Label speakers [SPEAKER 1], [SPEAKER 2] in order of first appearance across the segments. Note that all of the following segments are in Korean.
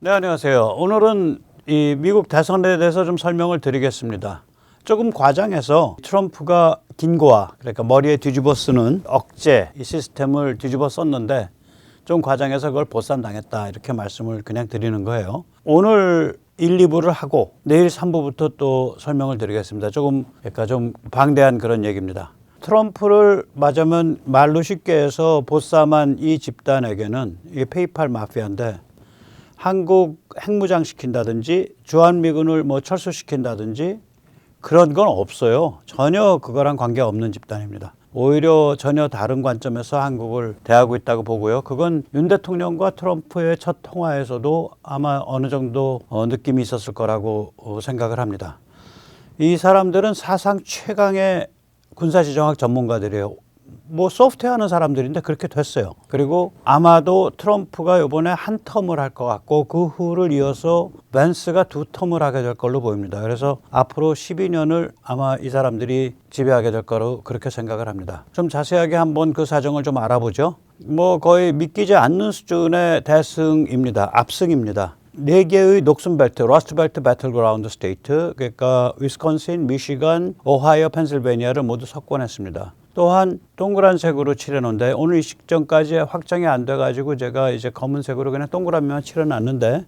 [SPEAKER 1] 네, 안녕하세요. 오늘은 이 미국 대선에 대해서 좀 설명을 드리겠습니다. 조금 과장해서 트럼프가 긴고아, 그러니까 머리에 뒤집어 쓰는 억제 이 시스템을 뒤집어 썼는데 좀 과장해서 그걸 보쌈당했다 이렇게 말씀을 그냥 드리는 거예요. 오늘 1, 2부를 하고 내일 3부부터 또 설명을 드리겠습니다. 그러니까 좀 방대한 그런 얘기입니다. 트럼프를 맞으면 말로 쉽게 해서 보쌈한 이 집단에게는 이게 페이팔 마피아인데 한국 핵무장 시킨다든지 주한미군을 철수시킨다든지 그런 건 없어요. 전혀 그거랑 관계가 없는 집단입니다. 오히려 전혀 다른 관점에서 한국을 대하고 있다고 보고요. 그건 윤 대통령과 트럼프의 첫 통화에서도 아마 어느 정도 느낌이 있었을 거라고 생각을 합니다. 이 사람들은 사상 최강의 군사지정학 전문가들이에요. 소프트웨어 하는 사람들인데 그렇게 됐어요. 그리고 아마도 트럼프가 이번에 한 텀을 할 것 같고 그 후를 이어서 밴스가 2텀을 하게 될 걸로 보입니다. 그래서 앞으로 12년을 아마 이 사람들이 지배하게 될 거로 그렇게 생각을 합니다. 좀 자세하게 한번 그 사정을 좀 알아보죠. 거의 믿기지 않는 수준의 대승입니다. 압승입니다. 4개의 녹슨 벨트, 러스트 벨트 배틀그라운드 스테이트, 그러니까 위스콘신, 미시간, 오하이오, 펜실베니아를 모두 석권했습니다. 또한 동그란색으로 칠해놓은데 오늘 이 시점까지 확정이 안 돼가지고 제가 이제 검은색으로 그냥 동그라미만 칠해놨는데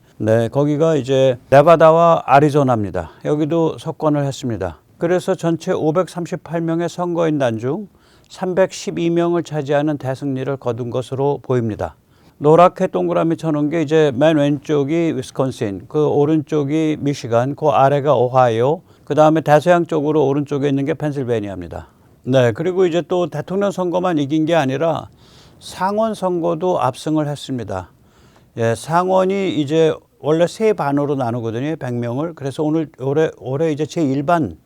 [SPEAKER 1] 거기가 이제 네바다와 아리조나입니다. 여기도 석권을 했습니다. 그래서 전체 538명의 선거인단 중 312명을 차지하는 대승리를 거둔 것으로 보입니다. 노랗게 동그라미 쳐놓은 게 이제 맨 왼쪽이 위스콘신, 그 오른쪽이 미시간, 그 아래가 오하이오, 그 다음에 대서양 쪽으로 오른쪽에 있는 게 펜실베니아입니다. 네, 그리고 이제 또 대통령 선거만 이긴 게 아니라 상원 선거도 압승을 했습니다. 예, 상원이 이제 원래 세 반으로 나누거든요, 100명을. 그래서 올해 이제 제1반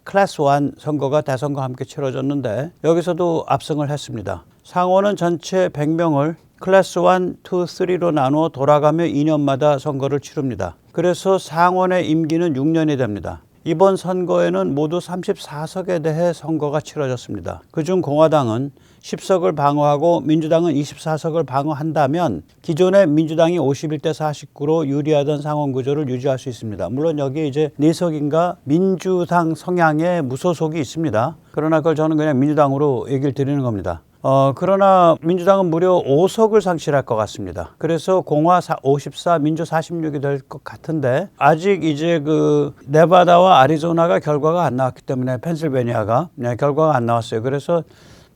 [SPEAKER 1] 클래스 1 선거가 대선과 함께 치러졌는데 여기서도 압승을 했습니다. 상원은 전체 100명을 클래스 1, 2, 3로 나누어 돌아가며 2년마다 선거를 치릅니다. 그래서 상원의 임기는 6년이 됩니다. 이번 선거에는 모두 34석에 대해 선거가 치러졌습니다. 그중 공화당은 10석을 방어하고 민주당은 24석을 방어한다면 기존의 민주당이 51대 49로 유리하던 상원 구조를 유지할 수 있습니다. 물론 여기에 이제 4석인가 민주당 성향의 무소속이 있습니다. 그러나 그걸 저는 그냥 민주당으로 얘기를 드리는 겁니다. 그러나 민주당은 무려 5석을 상실할 것 같습니다. 그래서 공화 54, 민주 46이 될 것 같은데 아직 이제 그 네바다와 아리조나가 결과가 안 나왔기 때문에 펜실베니아가 결과가 안 나왔어요. 그래서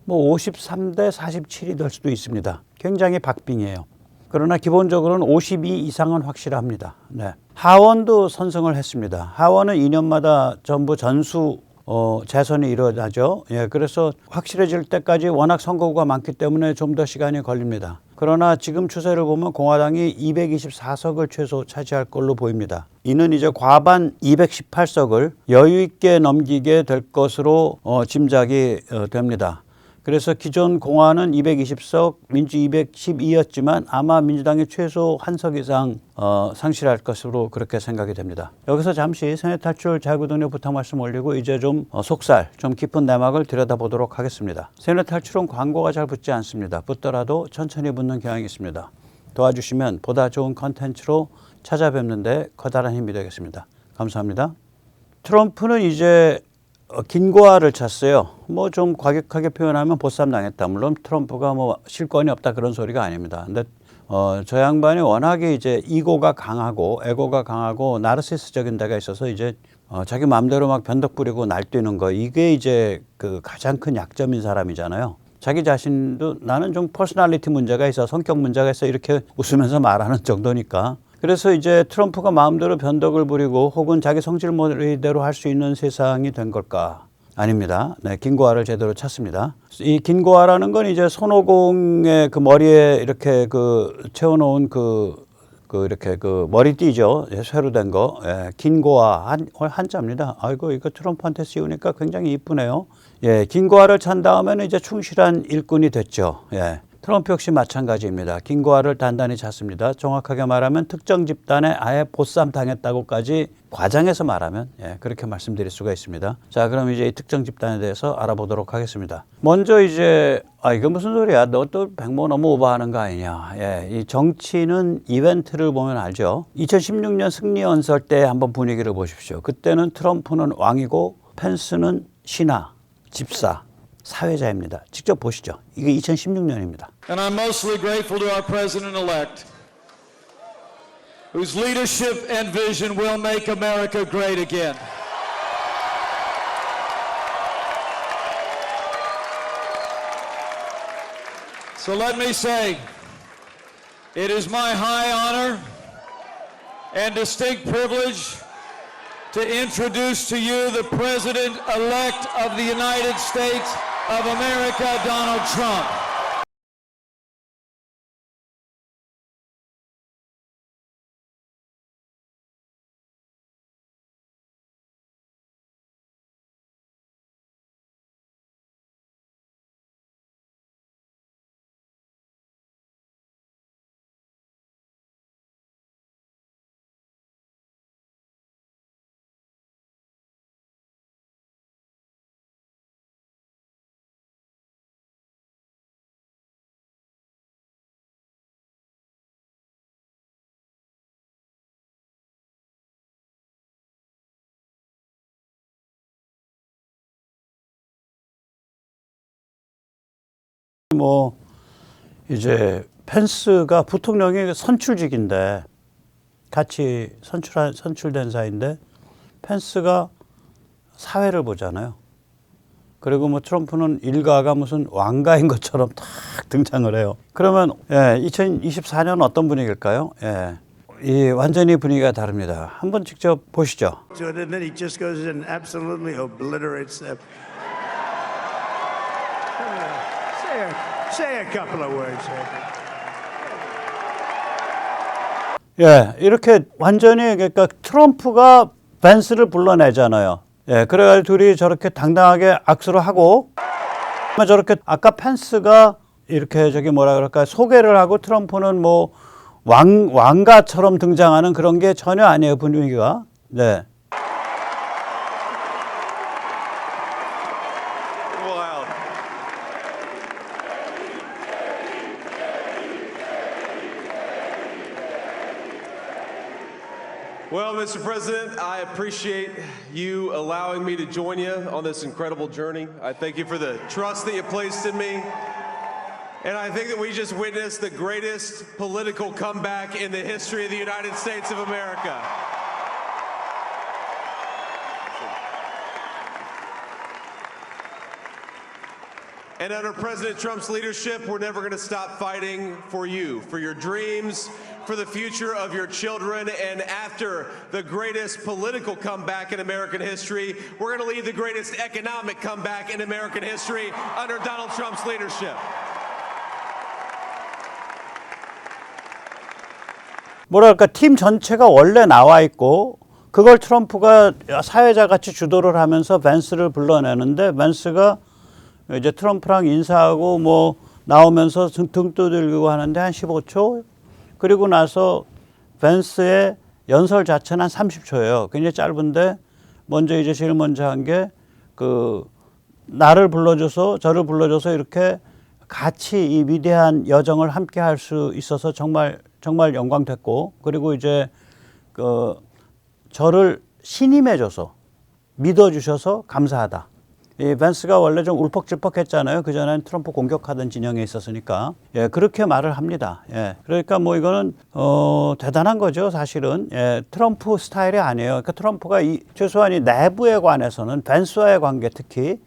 [SPEAKER 1] 53대 47이 될 수도 있습니다. 굉장히 박빙이에요. 그러나 기본적으로는 52 이상은 확실합니다. 네. 하원도 선승을 했습니다. 하원은 2년마다 전부 전수 재선이 이루어지죠. 예, 그래서 확실해질 때까지 워낙 선거구가 많기 때문에 좀 더 시간이 걸립니다. 그러나 지금 추세를 보면 공화당이 224석을 최소 차지할 걸로 보입니다. 이는 이제 과반 218석을 여유 있게 넘기게 될 것으로 짐작이 됩니다. 그래서 기존 공화는 220석, 민주 212였지만 아마 민주당이 최소 한 석 이상 상실할 것으로 그렇게 생각이 됩니다. 여기서 잠시 세뇌 탈출 자유구동력 부탁 말씀 올리고 이제 좀 속살, 좀 깊은 내막을 들여다보도록 하겠습니다. 세뇌 탈출은 광고가 잘 붙지 않습니다. 붙더라도 천천히 붙는 경향이 있습니다. 도와주시면 보다 좋은 컨텐츠로 찾아뵙는데 커다란 힘이 되겠습니다. 감사합니다. 트럼프는 이제 긴고아를 쳤어요. 좀 과격하게 표현하면 보쌈당했다. 물론 트럼프가 실권이 없다 그런 소리가 아닙니다. 근데 저 양반이 워낙에 이제 이고가 강하고 에고가 강하고 나르시스적인 데가 있어서 이제 자기 마음대로 막 변덕 부리고 날뛰는 거 이게 이제 그 가장 큰 약점인 사람이잖아요. 자기 자신도 나는 좀 퍼스널리티 문제가 있어, 성격 문제가 있어 이렇게 웃으면서 말하는 정도니까. 그래서 이제 트럼프가 마음대로 변덕을 부리고 혹은 자기 성질머리대로 할 수 있는 세상이 된 걸까? 아닙니다. 네, 긴고아를 제대로 쳤습니다. 이 긴고아라는 건 이제 손오공의 그 머리에 이렇게 채워놓은 이렇게 머리띠죠. 새로 된 거. 예, 긴고아 한자입니다. 아이고 이거 트럼프한테 씌우니까 굉장히 이쁘네요. 예, 긴고아를 찬 다음에는 이제 충실한 일꾼이 됐죠. 예. 트럼프 역시 마찬가지입니다. 긴고화를 단단히 찼습니다. 정확하게 말하면 특정 집단에 아예 보쌈 당했다고까지 과장해서 말하면 그렇게 말씀드릴 수가 있습니다. 자, 그럼 이제 이 특정 집단에 대해서 알아보도록 하겠습니다. 먼저 이제 이거 무슨 소리야? 너 또 백모 너무 오버하는 거 아니냐? 이 정치는 이벤트를 보면 알죠. 2016년 승리 연설 때 한번 분위기를 보십시오. 그때는 트럼프는 왕이고 펜스는 신하, 집사, 사회자입니다. 직접 보시죠. 이게 2016년입니다.
[SPEAKER 2] And I'm mostly grateful to our president-elect, whose leadership and vision will make America great again. So let me say, it is my high honor and distinct privilege to introduce to you the President-elect of the United States of America, Donald Trump.
[SPEAKER 1] 뭐 이제 펜스가 부통령이 선출직인데 같이 선출된 사이인데 펜스가 사회를 보잖아요. 그리고 뭐 트럼프는 일가가 무슨 왕가인 것처럼 탁 등장을 해요. 그러면 2024년 어떤 분위기일까요? 이 완전히 분위기가 다릅니다. 한번 직접 보시죠.
[SPEAKER 3] So then he just goes and absolutely obliterates them. Say a couple of words.
[SPEAKER 1] 이렇게 완전히 그러니까 트럼프가 벤스를 불러내잖아요. 그래가지고 둘이 저렇게 당당하게 악수를 하고 저렇게 아까 펜스가 이렇게 저기 뭐라 그럴까 소개를 하고 트럼프는 뭐 왕가처럼 등장하는 그런 게 전혀 아니에요, 분위기가. 네.
[SPEAKER 4] Well, Mr. President, I appreciate you allowing me to join you on this incredible journey. I thank you for the trust that you placed in me. And I think that we just witnessed the greatest political comeback in the history of the United States of America. And under President Trump's leadership, we're never going to stop fighting for you, for your dreams, for the future of your children. And after the greatest political comeback in American history, we're going to lead the greatest economic comeback in American history under Donald Trump's leadership.
[SPEAKER 1] 뭐랄까 팀 전체가 원래 나와 있고 그걸 트럼프가 사회자 같이 주도를 하면서 벤스를 불러내는데 벤스가 이제 트럼프랑 인사하고 뭐 나오면서 등 두들기고 하는데 한 15초 그리고 나서 벤스의 연설 자체는 한 30초예요. 굉장히 짧은데 먼저 이제 제일 먼저 한 게 그 나를 불러줘서 저를 불러줘서 이렇게 같이 이 위대한 여정을 함께 할 수 있어서 정말 영광됐고 그리고 이제 그 저를 신임해줘서 믿어주셔서 감사하다. 이 벤스가 원래 좀 울퍽질퍽했잖아요. 그전에는 트럼프 공격하던 진영에 있었으니까. 그렇게 말을 합니다. 그러니까 뭐 이거는 대단한 거죠, 사실은. 트럼프 스타일이 아니에요. 그러니까 트럼프가 최소한 이 내부에 관해서는 벤스와의 관계 특히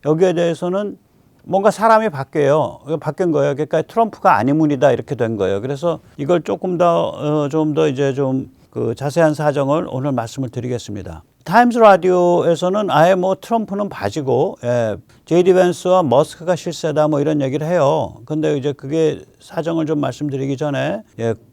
[SPEAKER 1] 여기에 대해서는 뭔가 사람이 바뀌어요. 바뀐 거예요. 그러니까 트럼프가 아니문이다 이렇게 된 거예요. 그래서 이걸 조금 더 좀 더 이제 좀 그 자세한 사정을 오늘 말씀을 드리겠습니다. 타임스 라디오에서는 아예 뭐 트럼프는 바지고 제이디 벤스와 머스크가 실세다 뭐 이런 얘기를 해요. 근데 이제 그게 사정을 좀 말씀드리기 전에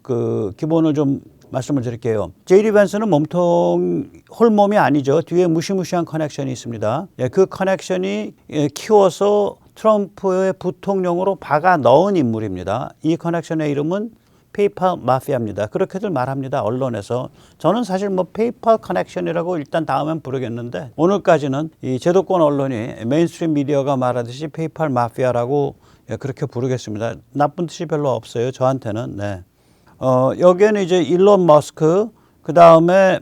[SPEAKER 1] 그 기본을 좀 말씀을 드릴게요. 제이디 벤스는 몸통 홀몸이 아니죠. 뒤에 무시무시한 커넥션이 있습니다. 그 커넥션이 키워서 트럼프의 부통령으로 박아 넣은 인물입니다. 이 커넥션의 이름은 페이팔 마피아입니다. 그렇게들 말합니다. 언론에서. 저는 사실 뭐 페이팔 커넥션이라고 일단 다음엔 부르겠는데 오늘까지는 이 제도권 언론이 메인스트림 미디어가 말하듯이 페이팔 마피아라고 그렇게 부르겠습니다. 나쁜 뜻이 별로 없어요. 저한테는. 네. 여기에는 이제 일론 머스크, 그 다음에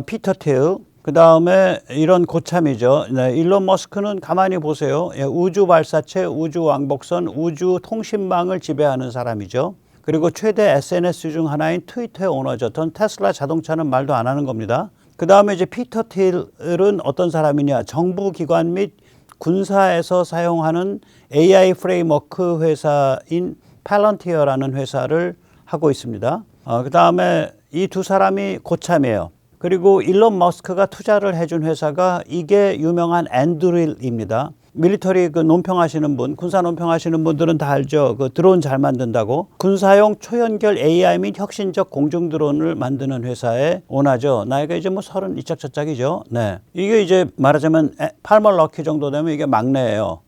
[SPEAKER 1] 피터 틸, 그 다음에 이런 고참이죠. 네, 일론 머스크는 가만히 보세요. 우주 발사체, 우주 왕복선, 우주 통신망을 지배하는 사람이죠. 그리고 최대 SNS 중 하나인 트위터의 오너죠. 전 테슬라 자동차는 말도 안 하는 겁니다. 그 다음에 이제 피터 틸은 어떤 사람이냐. 정부기관 및 군사에서 사용하는 AI 프레임워크 회사인 팔런티어라는 회사를 하고 있습니다. 그 다음에 이 두 사람이 고참이에요. 그리고 일론 머스크가 투자를 해준 회사가 이게 유명한 엔드릴입니다. 밀리터리 그 논평하시는 분, 군사 논평하시는 분들은 다 알죠. 그 드론 잘 만든다고. 군사용 초연결 AI 및 혁신적 공중 드론을 만드는 회사의 오너죠. 나이가 이제 뭐 30 이짝저짝이죠. 네. 이게 이제 말하자면 팔머 럭키 정도 되면 이게 막내예요.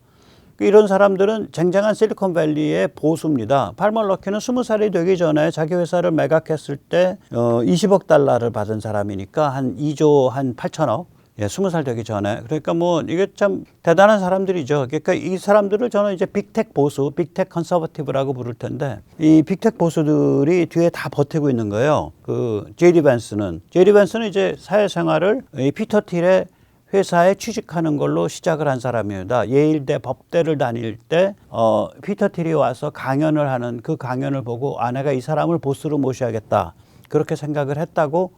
[SPEAKER 1] 이런 사람들은 쟁쟁한 실리콘밸리의 보수입니다. 팔머 럭키는 20살이 되기 전에 자기 회사를 매각했을 때 20억 달러를 받은 사람이니까 한 2조 한 8천억. 예, 20살 되기 전에. 그러니까 뭐 이게 참 대단한 사람들이죠. 그러니까 이 사람들을 저는 이제 빅텍 보수, 빅텍 컨서버티브라고 부를 텐데 이 빅텍 보수들이 뒤에 다 버티고 있는 거예요. 그 제이디 벤스는 이제 사회생활을 이 피터 틸의 회사에 취직하는 걸로 시작을 한 사람입니다. 예일대 법대를 다닐 때 피터 틸이 와서 강연을 하는 그 강연을 보고 내가 이 사람을 보스로 모셔야겠다. 그렇게 생각을 했다고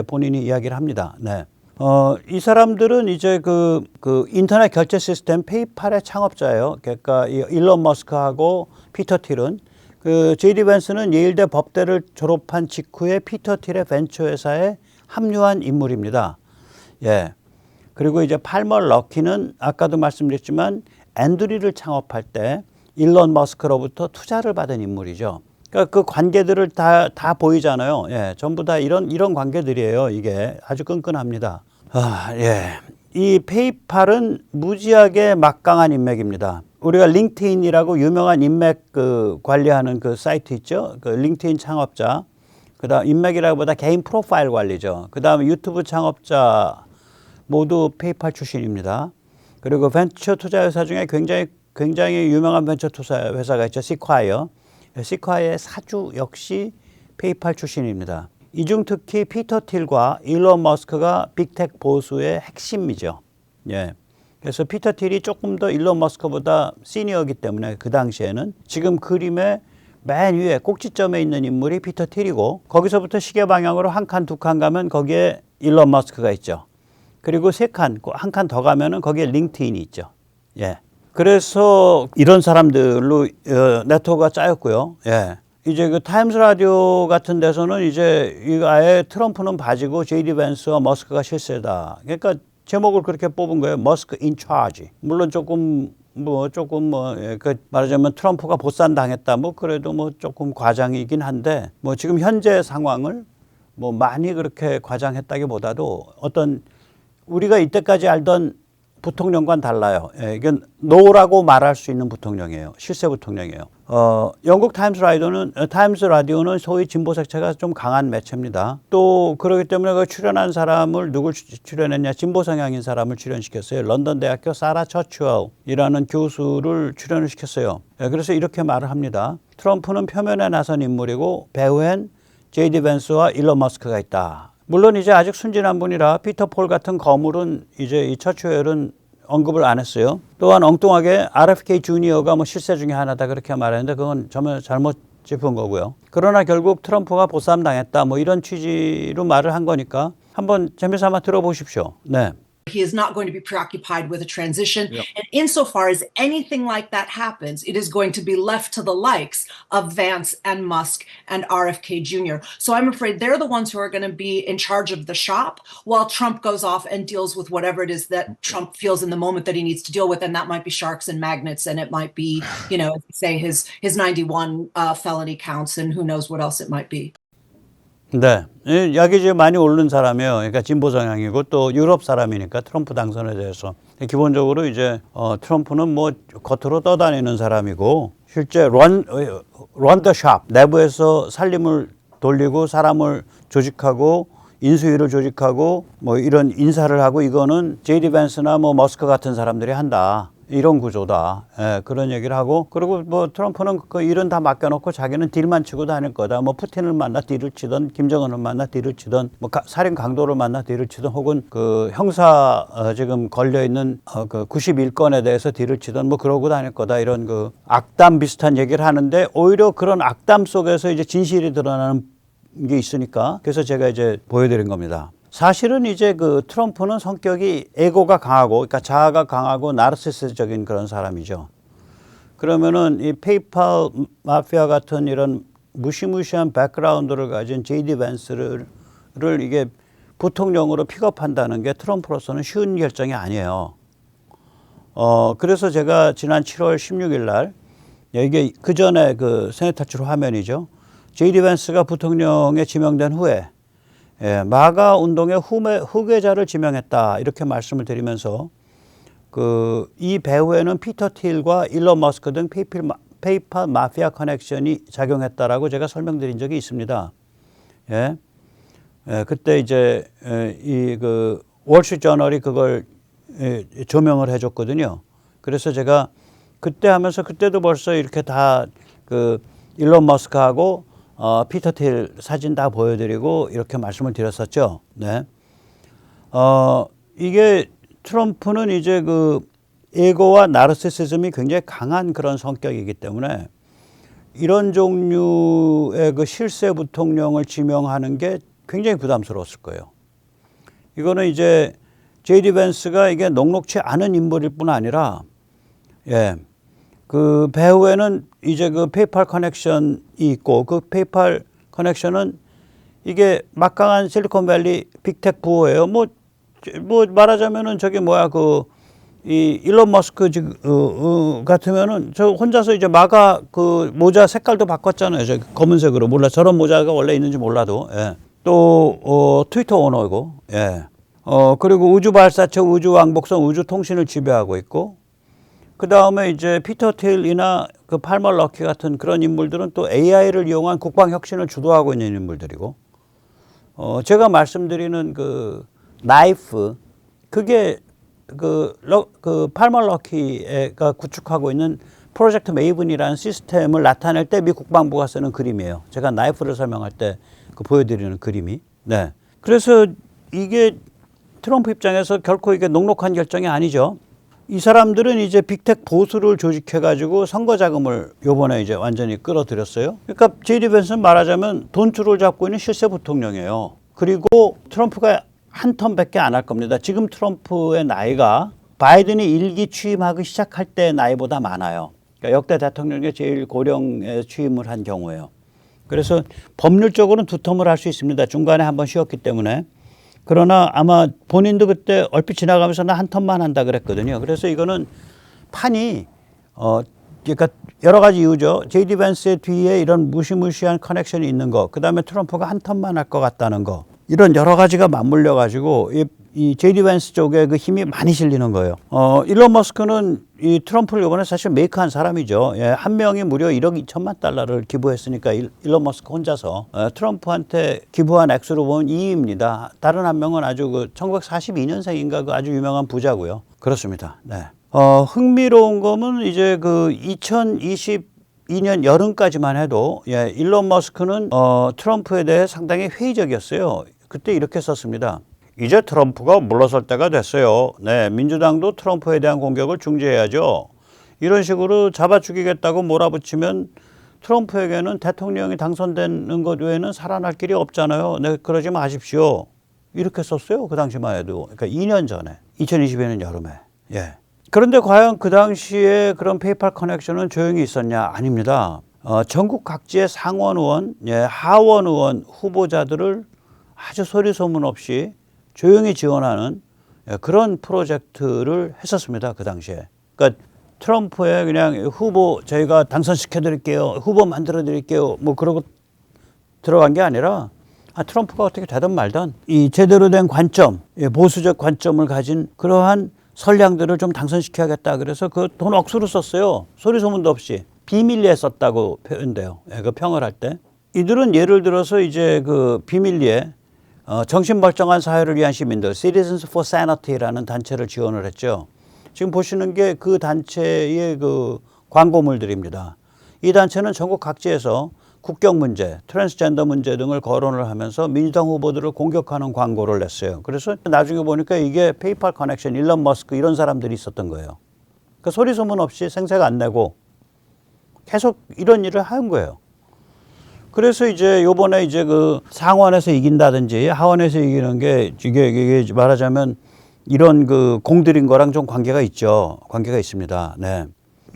[SPEAKER 1] 본인이 이야기를 합니다. 네. 이 사람들은 이제 그 인터넷 결제 시스템 페이팔의 창업자예요. 그러니까 일론 머스크하고 피터 틸은 그 제이디 벤스는 예일대 법대를 졸업한 직후에 피터 틸의 벤처 회사에 합류한 인물입니다. 예. 그리고 이제 팔머 럭키는 아까도 말씀드렸지만 앤드리를 창업할 때 일론 머스크로부터 투자를 받은 인물이죠. 그러니까 그 관계들을 다 보이잖아요. 예, 전부 다 이런 관계들이에요. 이게 아주 끈끈합니다. 예. 이 페이팔은 무지하게 막강한 인맥입니다. 우리가 링크드인이라고 유명한 인맥 그 관리하는 그 사이트 있죠. 그 링크드인 창업자. 그다음 인맥이라기보다 개인 프로파일 관리죠. 그다음에 유튜브 창업자 모두 페이팔 출신입니다. 그리고 벤처 투자 회사 중에 굉장히 유명한 벤처 투자 회사가 있죠. 시콰이어. 시콰이어의 사주 역시 페이팔 출신입니다. 이 중 특히 피터 틸과 일론 머스크가 빅텍 보수의 핵심이죠. 예. 그래서 피터 틸이 조금 더 일론 머스크보다 시니어이기 때문에 그 당시에는 지금 그림의 맨 위에 꼭지점에 있는 인물이 피터 틸이고 거기서부터 시계 방향으로 한 칸, 두 칸 가면 거기에 일론 머스크가 있죠. 그리고 한 칸 더 가면은 거기에 링크드인이 있죠. 예. 그래서 이런 사람들로 네트워크가 짜였고요. 예. 이제 그 타임스 라디오 같은 데서는 이제 이거 아예 트럼프는 바지고 제이디 벤스와 머스크가 실세다. 그러니까 제목을 그렇게 뽑은 거예요. 머스크 인 차지. 물론 그 말하자면 트럼프가 보쌈 당했다. 뭐 그래도 뭐 조금 과장이긴 한데 뭐 지금 현재 상황을 뭐 많이 그렇게 과장했다기보다도 어떤 우리가 이때까지 알던 부통령과는 달라요. 예, 이건 노라고 말할 수 있는 부통령이에요. 실세 부통령이에요. 영국 타임스 라디오는 소위 진보 색채가 좀 강한 매체입니다. 또 그렇기 때문에 그 출연한 사람을 누굴 출연했냐? 진보 성향인 사람을 출연시켰어요. 런던 대학교 사라 처치웰이라는 교수를 출연을 시켰어요. 예, 그래서 이렇게 말을 합니다. 트럼프는 표면에 나선 인물이고 배후엔 제이디 벤스와 일론 머스크가 있다. 물론 이제 아직 순진한 분이라 피터 폴 같은 거물은 이제 이 처치웰은 언급을 안 했어요. 또한 엉뚱하게 RFK 주니어가 뭐 실세 중에 하나다 그렇게 말했는데 그건 정말 잘못 짚은 거고요. 그러나 결국 트럼프가 보쌈 당했다 뭐 이런 취지로 말을 한 거니까 한번 재미삼아 들어보십시오. 네.
[SPEAKER 5] He is not going to be preoccupied with a transition. Yep. And insofar as anything like that happens, it is going to be left to the likes of Vance and Musk and RFK Jr. So I'm afraid they're the ones who are going to be in charge of the shop while Trump goes off and deals with whatever it is that Trump feels in the moment that he needs to deal with. And that might be sharks and magnets, and it might be, say his 91 felony counts, and who knows what else it might be.
[SPEAKER 1] 네, 야기지에 많이 오른 사람이에요. 그러니까 진보 성향이고 또 유럽 사람이니까 트럼프 당선에 대해서 기본적으로 이제 트럼프는 뭐 겉으로 떠다니는 사람이고 실제 run the shop 내부에서 살림을 돌리고 사람을 조직하고 인수위를 조직하고 뭐 이런 인사를 하고 이거는 제이디 밴스나 뭐 머스크 같은 사람들이 한다. 이런 구조다. 예, 그런 얘기를 하고 그리고 뭐 트럼프는 그 일은 다 맡겨놓고 자기는 딜만 치고 다닐 거다. 뭐 푸틴을 만나 딜을 치던 김정은을 만나 딜을 치던 뭐 살인 강도를 만나 딜을 치던 혹은 그 형사 지금 걸려 있는 그 91건에 대해서 딜을 치던 뭐 그러고 다닐 거다. 이런 그 악담 비슷한 얘기를 하는데 오히려 그런 악담 속에서 이제 진실이 드러나는 게 있으니까 그래서 제가 이제 보여드린 겁니다. 사실은 이제 그 트럼프는 성격이 에고가 강하고, 그러니까 자아가 강하고 나르시스적인 그런 사람이죠. 그러면은 이 페이팔 마피아 같은 이런 무시무시한 백그라운드를 가진 제이디 밴스를 이게 부통령으로 픽업한다는 게 트럼프로서는 쉬운 결정이 아니에요. 그래서 제가 지난 7월 16일 날 이게 그 전에 그 세네타출 화면이죠. 제이디 밴스가 부통령에 지명된 후에 마가 운동의 후계자를 지명했다 이렇게 말씀을 드리면서 그 이 배후에는 피터 틸과 일론 머스크 등 페이팔 마피아 커넥션이 작용했다라고 제가 설명드린 적이 있습니다. 그때 이제 이 그 월스트리트저널이 그걸 조명을 해줬거든요. 그래서 제가 그때 하면서 그때도 벌써 이렇게 다 그 일론 머스크하고 피터 틸 사진 다 보여드리고 이렇게 말씀을 드렸었죠. 네. 이게 트럼프는 이제 그 에고와 나르시시즘이 굉장히 강한 그런 성격이기 때문에 이런 종류의 그 실세 부통령을 지명하는 게 굉장히 부담스러웠을 거예요. 이거는 이제 제이디 밴스가 이게 녹록치 않은 인물일 뿐 아니라 그 배후에는 이제 그 페이팔 커넥션이 있고 그 페이팔 커넥션은 이게 막강한 실리콘밸리 빅텍 부호예요. 뭐 말하자면은 저기 뭐야 이 일론 머스크 같으면은 저 혼자서 이제 마가 그 모자 색깔도 바꿨잖아요. 저 검은색으로 몰라 저런 모자가 원래 있는지 몰라도 또 트위터 오너고 그리고 우주 발사체, 우주 왕복선, 우주 통신을 지배하고 있고. 그 다음에 이제 피터 틸이나 그 팔머 럭키 같은 그런 인물들은 또 AI를 이용한 국방 혁신을 주도하고 있는 인물들이고, 제가 말씀드리는 그 나이프, 그게 그 팔머 럭키가 구축하고 있는 프로젝트 메이븐이라는 시스템을 나타낼 때 미 국방부가 쓰는 그림이에요. 제가 나이프를 설명할 때 그 보여드리는 그림이. 네. 그래서 이게 트럼프 입장에서 결코 이게 녹록한 결정이 아니죠. 이 사람들은 이제 빅텍 보수를 조직해가지고 선거 자금을 요번에 이제 완전히 끌어들였어요. 그러니까 제이디 밴스는 말하자면 돈줄을 잡고 있는 실세 부통령이에요. 그리고 트럼프가 한 텀밖에 안 할 겁니다. 지금 트럼프의 나이가 바이든이 일기 취임하기 시작할 때 나이보다 많아요. 그러니까 역대 대통령의 제일 고령에 취임을 한 경우예요. 그래서 법률적으로는 두 텀을 할 수 있습니다. 중간에 한번 쉬었기 때문에. 그러나 아마 본인도 그때 얼핏 지나가면서 나 한 텀만 한다 그랬거든요. 그래서 이거는 판이 그러니까 여러 가지 이유죠. 제이디 밴스의 뒤에 이런 무시무시한 커넥션이 있는 거, 그 다음에 트럼프가 한 텀만 할 것 같다는 거, 이런 여러 가지가 맞물려 가지고 이 제이디 밴스 쪽에 그 힘이 많이 실리는 거예요. 일론 머스크는 이 트럼프를 이번에 사실 메이크한 사람이죠. 한 명이 무려 1억 2천만 달러를 기부했으니까 일론 머스크 혼자서 트럼프한테 기부한 액수로 보면 2위입니다. 다른 한 명은 아주 그 1942년생인가 그 아주 유명한 부자고요. 그렇습니다. 네. 흥미로운 거는 이제 그 2022년 여름까지만 해도 일론 머스크는 트럼프에 대해 상당히 회의적이었어요. 그때 이렇게 썼습니다. 이제 트럼프가 물러설 때가 됐어요. 네, 민주당도 트럼프에 대한 공격을 중지해야죠. 이런 식으로 잡아 죽이겠다고 몰아붙이면 트럼프에게는 대통령이 당선되는 것 외에는 살아날 길이 없잖아요. 네, 그러지 마십시오. 이렇게 썼어요. 그 당시만 해도. 그러니까 2년 전에. 2022년 여름에. 그런데 과연 그 당시에 그런 페이팔 커넥션은 조용히 있었냐? 아닙니다. 전국 각지의 상원 의원, 하원 의원 후보자들을 아주 소리 소문 없이 조용히 지원하는 그런 프로젝트를 했었습니다. 그 당시에. 그러니까 트럼프의 그냥 후보 저희가 당선시켜 드릴게요. 후보 만들어 드릴게요. 뭐 그러고 들어간 게 아니라 트럼프가 어떻게 되든 말든 이 제대로 된 관점, 보수적 관점을 가진 그러한 선량들을 좀 당선시켜야겠다. 그래서 그 돈 억수로 썼어요. 소리 소문도 없이. 비밀리에 썼다고 표현돼요. 예, 그 평을 할 때. 이들은 예를 들어서 이제 그 비밀리에 정신 멀쩡한 사회를 위한 시민들, Citizens for Sanity라는 단체를 지원을 했죠. 지금 보시는 게 그 단체의 그 광고물들입니다. 이 단체는 전국 각지에서 국경 문제, 트랜스젠더 문제 등을 거론을 하면서 민주당 후보들을 공격하는 광고를 냈어요. 그래서 나중에 보니까 이게 페이팔 커넥션, 일론 머스크 이런 사람들이 있었던 거예요. 그러니까 소리 소문 없이 생색 안 내고 계속 이런 일을 한 거예요. 그래서 이제 요번에 이제 그 상원에서 이긴다든지 하원에서 이기는 게 이게 말하자면 이런 그 공들인 거랑 좀 관계가 있죠. 관계가 있습니다. 네.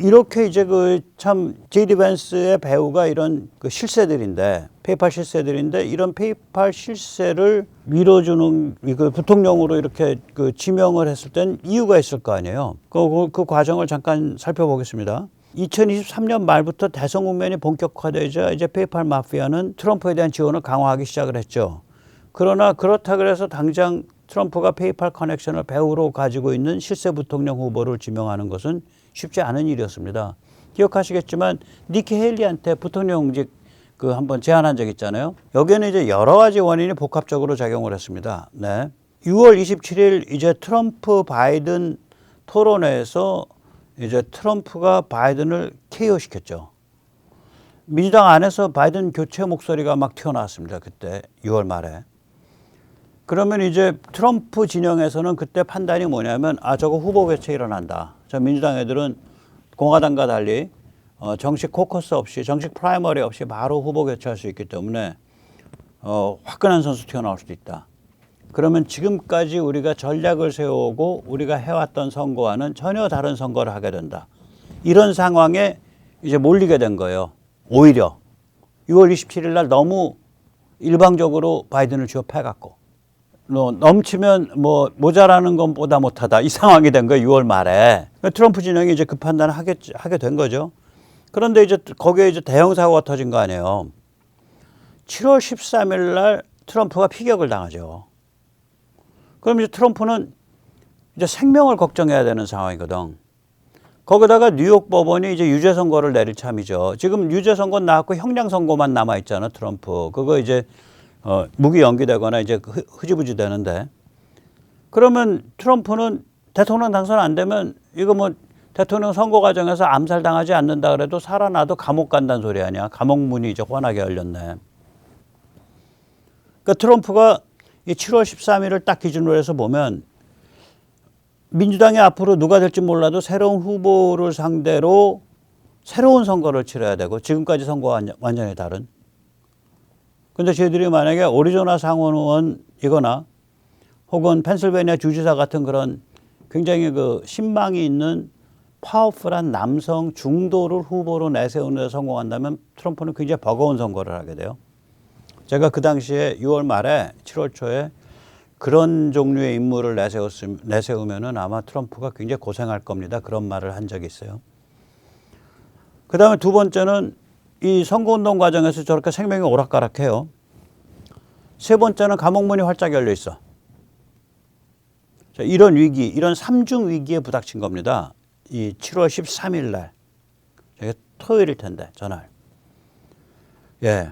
[SPEAKER 1] 이렇게 이제 그 참 제이디 밴스의 배우가 이런 그 실세들인데 페이팔 실세들인데 이런 페이팔 실세를 밀어주는 그 부통령으로 이렇게 그 지명을 했을 땐 이유가 있을 거 아니에요. 그 과정을 잠깐 살펴보겠습니다. 2023년 말부터 대선 국면이 본격화되자 이제 페이팔 마피아는 트럼프에 대한 지원을 강화하기 시작을 했죠. 그러나 그렇다 그래서 당장 트럼프가 페이팔 커넥션을 배우로 가지고 있는 실세 부통령 후보를 지명하는 것은 쉽지 않은 일이었습니다. 기억하시겠지만 니키 헤일리한테 부통령직 그 한번 제안한 적 있잖아요. 여기에는 이제 여러 가지 원인이 복합적으로 작용을 했습니다. 네. 6월 27일 이제 트럼프 바이든 토론회에서 이제 트럼프가 바이든을 KO시켰죠. 민주당 안에서 바이든 교체 목소리가 막 튀어나왔습니다. 그때 6월 말에. 그러면 이제 트럼프 진영에서는 그때 판단이 뭐냐면 저거 후보 교체 일어난다. 저 민주당 애들은 공화당과 달리 정식 코커스 없이 정식 프라이머리 없이 바로 후보 교체할 수 있기 때문에 화끈한 선수 튀어나올 수도 있다. 그러면 지금까지 우리가 전략을 세우고 우리가 해왔던 선거와는 전혀 다른 선거를 하게 된다. 이런 상황에 이제 몰리게 된 거예요. 오히려 6월 27일 날 너무 일방적으로 바이든을 지원해갖고 넘치면 뭐 모자라는 것보다 못하다 이 상황이 된 거예요. 6월 말에 트럼프 진영이 이제 그 판단을 하게 된 거죠. 그런데 이제 거기에 이제 대형 사고가 터진 거 아니에요. 7월 13일 날 트럼프가 피격을 당하죠. 그럼 이제 트럼프는 이제 생명을 걱정해야 되는 상황이거든. 거기다가 뉴욕 법원이 이제 유죄 선고를 내릴 참이죠. 지금 유죄 선고 나왔고 형량 선고만 남아 있잖아, 트럼프. 그거 이제 무기 연기되거나 이제 흐지부지 되는데. 그러면 트럼프는 대통령 당선 안 되면 이거 뭐 대통령 선거 과정에서 암살 당하지 않는다 그래도 살아나도 감옥 간다는 소리 아니야. 감옥 문이 이제 환하게 열렸네. 그러니까 트럼프가 이 7월 13일을 딱 기준으로 해서 보면 민주당이 앞으로 누가 될지 몰라도 새로운 후보를 상대로 새로운 선거를 치러야 되고 지금까지 선거와 완전히 다른. 근데 저희들이 만약에 오리조나 상원의원이거나 혹은 펜실베니아 주지사 같은 그런 굉장히 그 신망이 있는 파워풀한 남성 중도를 후보로 내세우는 데 성공한다면 트럼프는 굉장히 버거운 선거를 하게 돼요. 제가 그 당시에 6월 말에 7월 초에 그런 종류의 인물을 내세우면은 아마 트럼프가 굉장히 고생할 겁니다. 그런 말을 한 적이 있어요. 그 다음에 두 번째는 이 선거운동 과정에서 저렇게 생명이 오락가락해요. 세 번째는 감옥문이 활짝 열려 있어. 자, 이런 위기, 이런 삼중 위기에 부닥친 겁니다. 이 7월 13일 날. 저게 토요일일 텐데, 전날. 예.